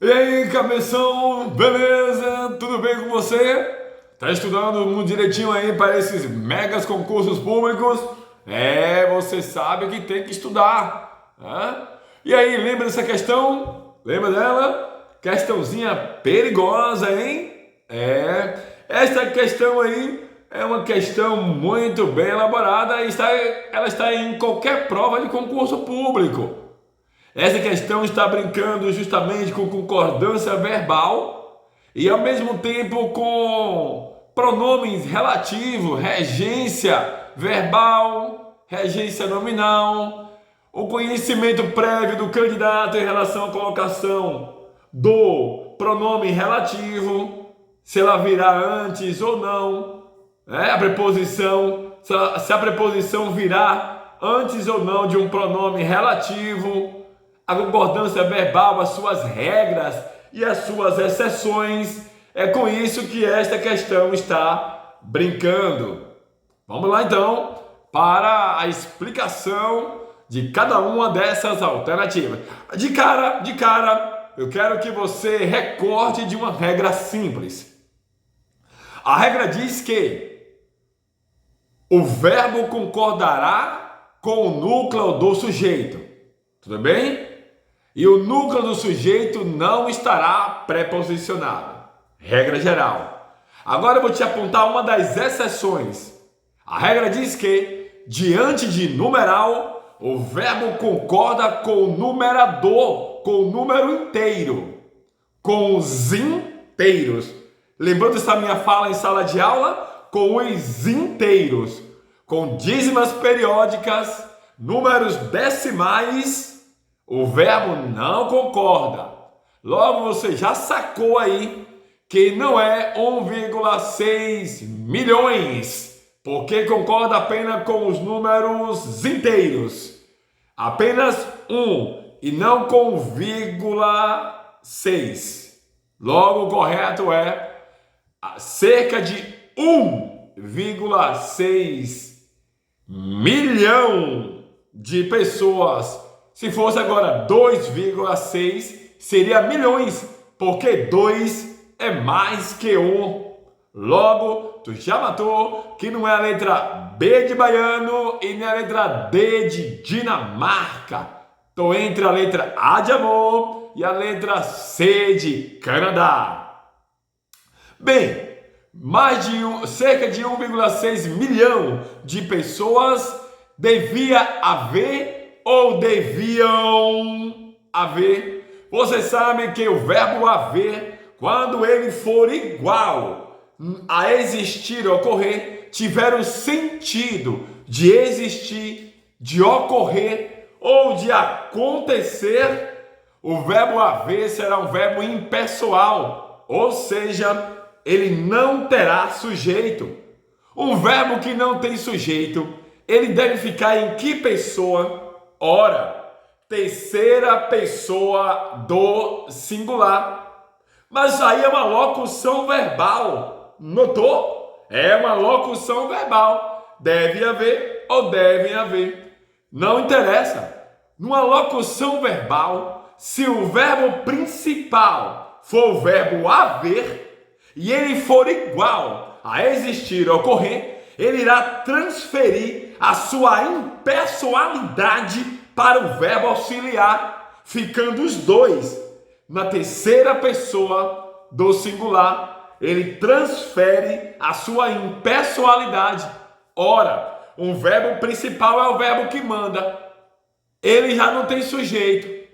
E aí, cabeção, beleza? Tudo bem com você? Tá estudando muito direitinho aí para esses megas concursos públicos? Você sabe que tem que estudar, né? E aí, lembra dessa questão? Lembra dela? Questãozinha perigosa, hein? Essa questão aí é uma questão muito bem elaborada e ela está em qualquer prova de concurso público. Essa questão está brincando justamente com concordância verbal e ao mesmo tempo com pronomes relativos, regência verbal, regência nominal, o conhecimento prévio do candidato em relação à colocação do pronome relativo, se ela virá antes ou não, a preposição, se a preposição virá antes ou não de um pronome relativo, a concordância verbal, as suas regras e as suas exceções. É com isso que esta questão está brincando. Vamos lá então para a explicação de cada uma dessas alternativas. De cara, eu quero que você recorde de uma regra simples. A regra diz que o verbo concordará com o núcleo do sujeito. Tudo bem? E o núcleo do sujeito não estará preposicionado. Regra geral. Agora eu vou te apontar uma das exceções. A regra diz que, diante de numeral, o verbo concorda com o numerador, com o número inteiro, com os inteiros. Lembrando dessa minha fala em sala de aula? Com os inteiros, com dízimas periódicas, números decimais. O verbo não concorda. Logo você já sacou aí que não é 1,6 milhões, porque concorda apenas com os números inteiros. Apenas 1 e não com 0,6. Logo o correto é cerca de 1,6 milhão de pessoas. Se fosse agora 2,6, seria milhões, porque 2 é mais que 1. Logo, tu já matou que não é a letra B de baiano e nem a letra D de Dinamarca. Tô entre a letra A de amor e a letra C de Canadá. Bem, cerca de 1,6 milhão de pessoas devia haver ou deviam haver. Você sabe que o verbo haver, quando ele for igual a existir, ocorrer, tiver o sentido de existir, de ocorrer ou de acontecer, o verbo haver será um verbo impessoal, ou seja, ele não terá sujeito. Um verbo que não tem sujeito, ele deve ficar em que pessoa? Ora, terceira pessoa do singular. Mas aí é uma locução verbal. Notou? É uma locução verbal. Deve haver ou devem haver. Não interessa. Numa locução verbal, se o verbo principal for o verbo haver e ele for igual a existir ou ocorrer, ele irá transferir a sua impessoalidade para o verbo auxiliar, ficando os dois na terceira pessoa do singular. Ele transfere a sua impessoalidade. Ora, um verbo principal é o verbo que manda. Ele já não tem sujeito.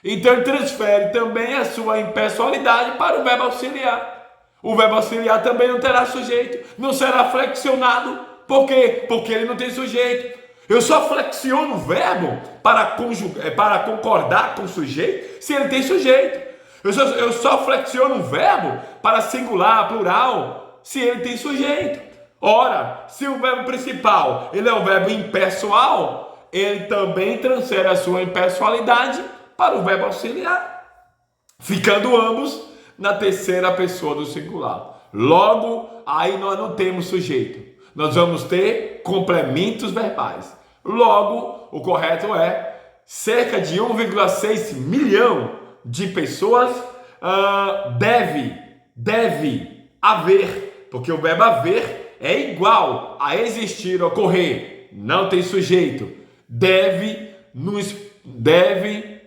Então ele transfere também a sua impessoalidade para o verbo auxiliar. O verbo auxiliar também não terá sujeito, não será flexionado. Por quê? Porque ele não tem sujeito. Eu só flexiono o verbo para concordar com o sujeito se ele tem sujeito. Eu só flexiono o verbo para singular, plural, se ele tem sujeito. Ora, se o verbo principal ele é o verbo impessoal, ele também transfere a sua impessoalidade para o verbo auxiliar, ficando ambos na terceira pessoa do singular. Logo, aí nós não temos sujeito. Nós vamos ter complementos verbais. Logo, o correto é cerca de 1,6 milhão de pessoas Deve haver, porque o verbo haver é igual a existir, ocorrer, não tem sujeito.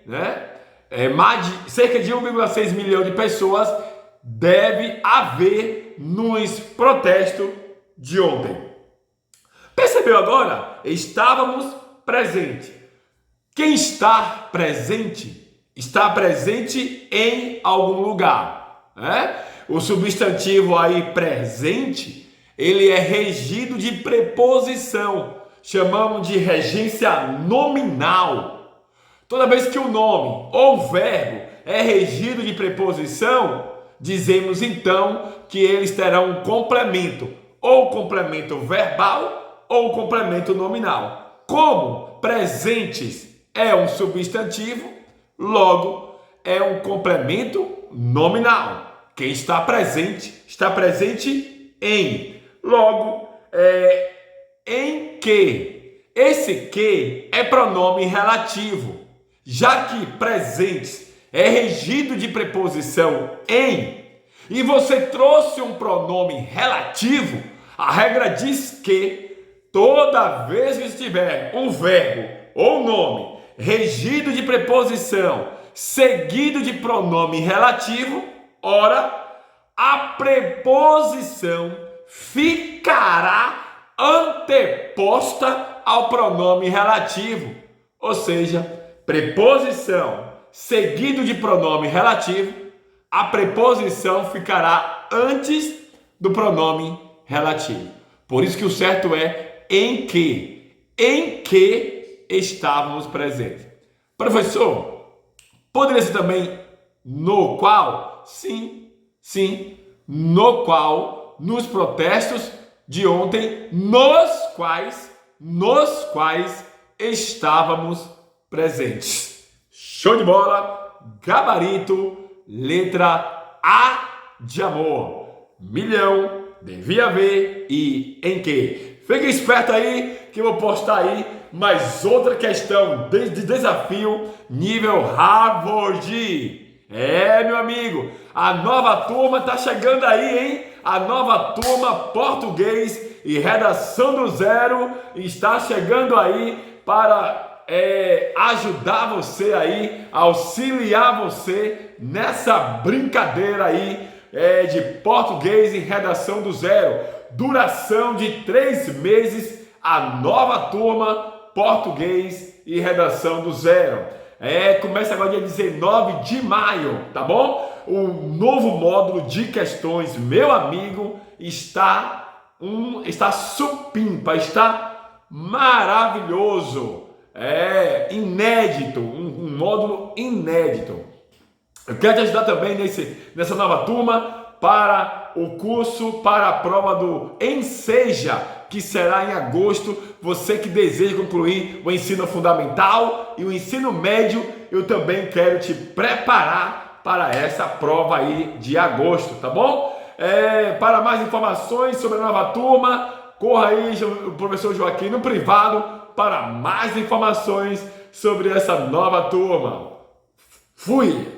Né? Cerca de 1,6 milhão de pessoas deve haver nos protestos de ontem. Percebeu agora? Estávamos presentes. Quem está presente em algum lugar, né? O substantivo aí presente, ele é regido de preposição, chamamos de regência nominal. Toda vez que o nome ou verbo é regido de preposição, dizemos então que eles terão um complemento, ou complemento verbal ou complemento nominal. Como presentes é um substantivo, logo é um complemento nominal. Quem está presente em. Logo, em que. Esse que é pronome relativo. Já que presentes é regido de preposição em, e você trouxe um pronome relativo, a regra diz que toda vez que estiver um verbo ou nome regido de preposição seguido de pronome relativo, ora, a preposição ficará anteposta ao pronome relativo. Ou seja, preposição seguido de pronome relativo, a preposição ficará antes do pronome relativo. Por isso que o certo é em que estávamos presentes. Professor, poderia ser também no qual? Sim, no qual, nos protestos de ontem, nos quais estávamos presentes. Show de bola, gabarito, letra A de amor. Milhão, devia haver e em que. Fique esperto aí que eu vou postar aí mais outra questão de desafio nível Harvard. Meu amigo, a nova turma tá chegando aí, hein? A nova turma português e redação do zero está chegando aí para ajudar você aí, auxiliar você nessa brincadeira aí de português e redação do zero. Duração de 3 meses, a nova turma português e redação do zero. Começa agora dia 19 de maio, tá bom? O novo módulo de questões, meu amigo, está supimpa, está maravilhoso. Inédito, um módulo inédito. Eu quero te ajudar também nessa nova turma para o curso, para a prova do Enseja, que será em agosto. Você que deseja concluir o ensino fundamental e o ensino médio, eu também quero te preparar para essa prova aí de agosto, tá bom? Para mais informações sobre a nova turma, corra aí, o professor Joaquim, no privado, para mais informações sobre essa nova turma. Fui!